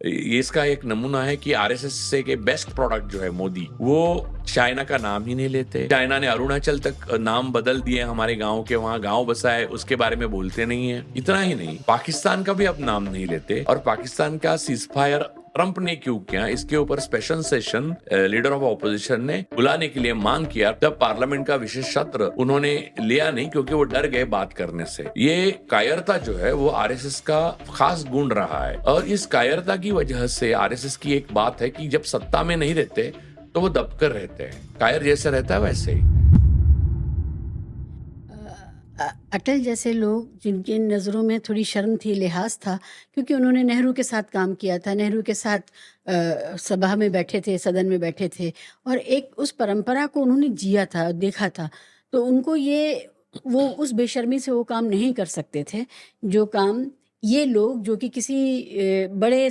ये इसका एक नमूना है कि आरएसएस से के बेस्ट प्रोडक्ट जो है मोदी, वो चाइना का नाम ही नहीं लेते। चाइना ने अरुणाचल तक नाम बदल दिए, हमारे गांव के वहां गांव बसा है, उसके बारे में बोलते नहीं है। इतना ही नहीं, पाकिस्तान का भी अब नाम नहीं लेते। और पाकिस्तान का सीजफायर ट्रंप ने क्यों किया, इसके ऊपर special session leader of opposition ने बुलाने के लिए मांग किया। तब पार्लियामेंट का विशेष सत्र उन्होंने लिया नहीं, क्योंकि वो डर गए बात करने से। ये कायरता जो है वो आरएसएस का खास गुण रहा है, और इस कायरता की वजह से आरएसएस की एक बात है कि जब सत्ता में नहीं रहते तो वो दबकर रहते हैं। कायर जैसे रहता है वैसे ही। अटल जैसे लोग जिनकी नज़रों में थोड़ी शर्म थी, लिहाज था, क्योंकि उन्होंने नेहरू के साथ काम किया था, नेहरू के साथ सभा में बैठे थे, सदन में बैठे थे, और एक उस परंपरा को उन्होंने जिया था, देखा था। तो उनको वो उस बेशर्मी से वो काम नहीं कर सकते थे जो काम ये लोग, जो कि किसी बड़े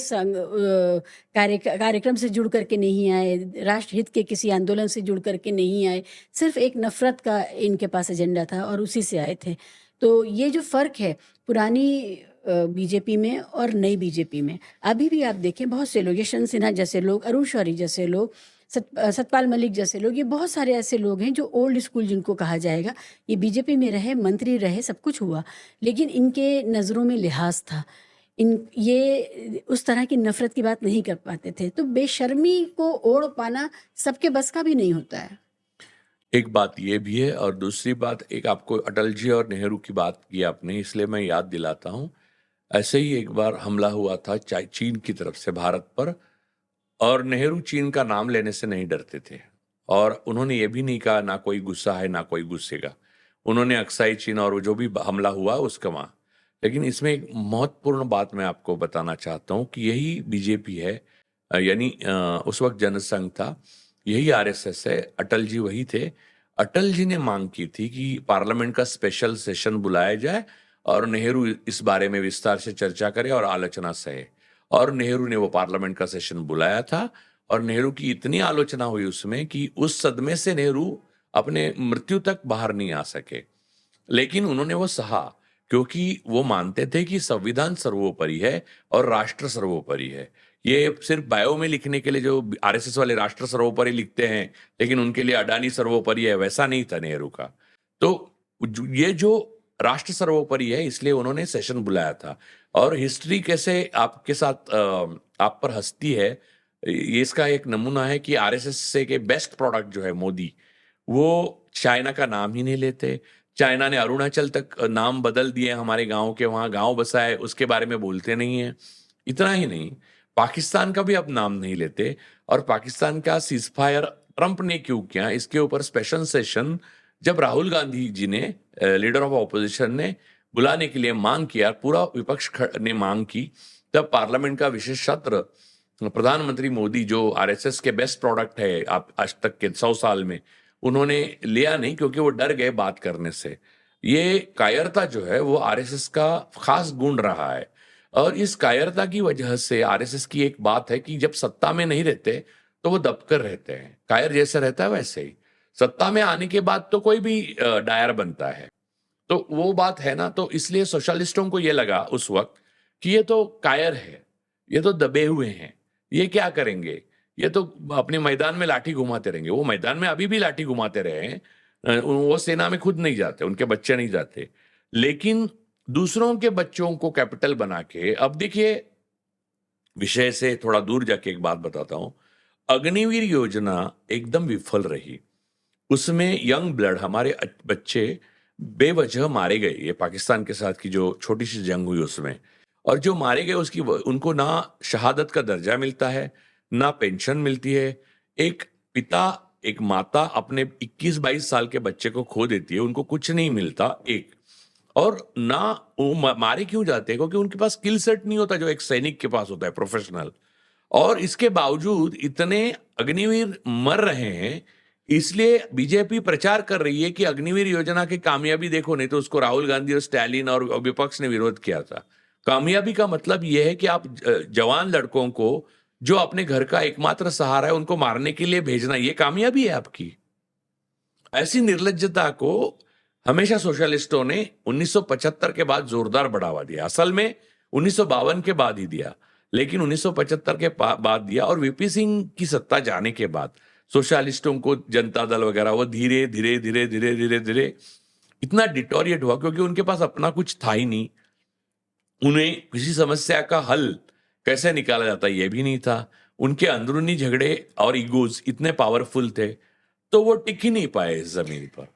कार्यक्रम से जुड़ करके नहीं आए, राष्ट्रहित के किसी आंदोलन से जुड़ करके नहीं आए, सिर्फ एक नफरत का इनके पास एजेंडा था और उसी से आए थे। तो ये जो फ़र्क है पुरानी बीजेपी में और नई बीजेपी में, अभी भी आप देखें बहुत से लोग, यशवंत सिन्हा जैसे लोग, अरुण शौरी जैसे लोग, सतपाल मलिक जैसे लोग, ये बहुत सारे ऐसे लोग हैं जो ओल्ड स्कूल जिनको कहा जाएगा, ये बीजेपी में रहे, मंत्री रहे, सब कुछ हुआ, लेकिन इनके नज़रों में लिहाज था। ये उस तरह की नफरत की बात नहीं कर पाते थे। तो बेशर्मी को ओढ़ पाना सबके बस का भी नहीं होता है। एक बात ये भी है, और दूसरी बात, एक आपको अटल जी और नेहरू की बात की आपने, इसलिए मैं याद दिलाता हूँ। ऐसे ही एक बार हमला हुआ था चीन की तरफ से भारत पर, और नेहरू चीन का नाम लेने से नहीं डरते थे, और उन्होंने ये भी नहीं कहा ना कोई गुस्सा है ना कोई गुस्सेगा। उन्होंने अक्साई चीन और वो जो भी हमला हुआ उसका वहाँ। लेकिन इसमें एक महत्वपूर्ण बात मैं आपको बताना चाहता हूँ कि यही बीजेपी है, यानी उस वक्त जनसंघ था, यही आरएसएस है, अटल जी वही थे। अटल जी ने मांग की थी कि पार्लियामेंट का स्पेशल सेशन बुलाया जाए और नेहरू इस बारे में विस्तार से चर्चा करे और आलोचना सहे। और नेहरू ने वो पार्लियामेंट का सेशन बुलाया था, और नेहरू की इतनी आलोचना हुई उसमें कि उस सदमे से नेहरू अपने मृत्यु तक बाहर नहीं आ सके। लेकिन उन्होंने वो सहा, क्योंकि वो मानते थे कि संविधान सर्वोपरि है और राष्ट्र सर्वोपरि है। ये सिर्फ बायो में लिखने के लिए जो आरएसएस वाले राष्ट्र सर्वोपरि लिखते हैं, लेकिन उनके लिए अडानी सर्वोपरि है, वैसा नहीं था नेहरू का। तो ये जो राष्ट्र सर्वोपरि है, इसलिए उन्होंने सेशन बुलाया था। और हिस्ट्री कैसे आपके साथ आप पर हंसती है, ये इसका एक नमूना है कि आरएसएस से के बेस्ट प्रोडक्ट जो है मोदी, वो चाइना का नाम ही नहीं लेते। चाइना ने अरुणाचल तक नाम बदल दिए, हमारे गांव के वहां गांव बसा है, उसके बारे में बोलते नहीं है। इतना ही नहीं, पाकिस्तान का भी अब नाम नहीं लेते। और पाकिस्तान का सीजफायर ट्रंप ने क्यों किया, इसके ऊपर स्पेशल सेशन जब राहुल गांधी जी ने, लीडर ऑफ ऑपोजिशन ने बुलाने के लिए मांग किया, पूरा विपक्ष ने मांग की, तब पार्लियामेंट का विशेष सत्र प्रधानमंत्री मोदी, जो आरएसएस के बेस्ट प्रोडक्ट है आप आज तक के 100 साल में, उन्होंने लिया नहीं, क्योंकि वो डर गए बात करने से। ये कायरता जो है वो आरएसएस का खास गुण रहा है, और इस कायरता की वजह से आरएसएस की एक बात है कि जब सत्ता में नहीं रहते तो वो दबकर रहते हैं। कायर जैसे रहता है वैसे ही। सत्ता में आने के बाद तो कोई भी डायर बनता है, तो वो बात है ना। तो इसलिए सोशलिस्टों को ये लगा उस वक्त कि ये तो कायर है, ये तो दबे हुए हैं, ये क्या करेंगे, ये तो अपने मैदान में लाठी घुमाते रहेंगे। वो मैदान में अभी भी लाठी घुमाते रहे हैं, वो सेना में खुद नहीं जाते, उनके बच्चे नहीं जाते, लेकिन दूसरों के बच्चों को कैपिटल बना के। अब देखिए, विषय से थोड़ा दूर जाके एक बात बताता हूं। अग्निवीर योजना एकदम विफल रही। उसमें यंग ब्लड, हमारे बच्चे बेवजह मारे गए, ये पाकिस्तान के साथ की जो छोटी सी जंग हुई उसमें। और जो मारे गए उसकी उनको ना शहादत का दर्जा मिलता है, ना पेंशन मिलती है। एक पिता, एक माता अपने 21-22 साल के बच्चे को खो देती है, उनको कुछ नहीं मिलता। एक और ना वो मारे क्यों जाते हैं, क्योंकि उनके पास स्किल सेट नहीं होता जो एक सैनिक के पास होता है, प्रोफेशनल। और इसके बावजूद इतने अग्निवीर मर रहे हैं, इसलिए बीजेपी प्रचार कर रही है कि अग्निवीर योजना की कामयाबी देखो, नहीं तो उसको राहुल गांधी और स्टैलिन और विपक्ष ने विरोध किया था। कामयाबी का मतलब यह है कि आप जवान लड़कों को, जो अपने घर का एकमात्र सहारा है, उनको मारने के लिए भेजना, ये कामयाबी है आपकी। ऐसी निर्लज्जता को हमेशा सोशलिस्टों ने 1975 के बाद जोरदार बढ़ावा दिया। असल में 1952 के बाद ही दिया, लेकिन 1975 के बाद दिया, और वीपी सिंह की सत्ता जाने के बाद सोशलिस्टों को, जनता दल वगैरह, वो धीरे धीरे धीरे धीरे धीरे धीरे इतना डिटोरिएट हुआ, क्योंकि उनके पास अपना कुछ था ही नहीं। उन्हें किसी समस्या का हल कैसे निकाला जाता ये भी नहीं था। उनके अंदरूनी झगड़े और ईगोज इतने पावरफुल थे, तो वो टिक ही नहीं पाए इस जमीन पर।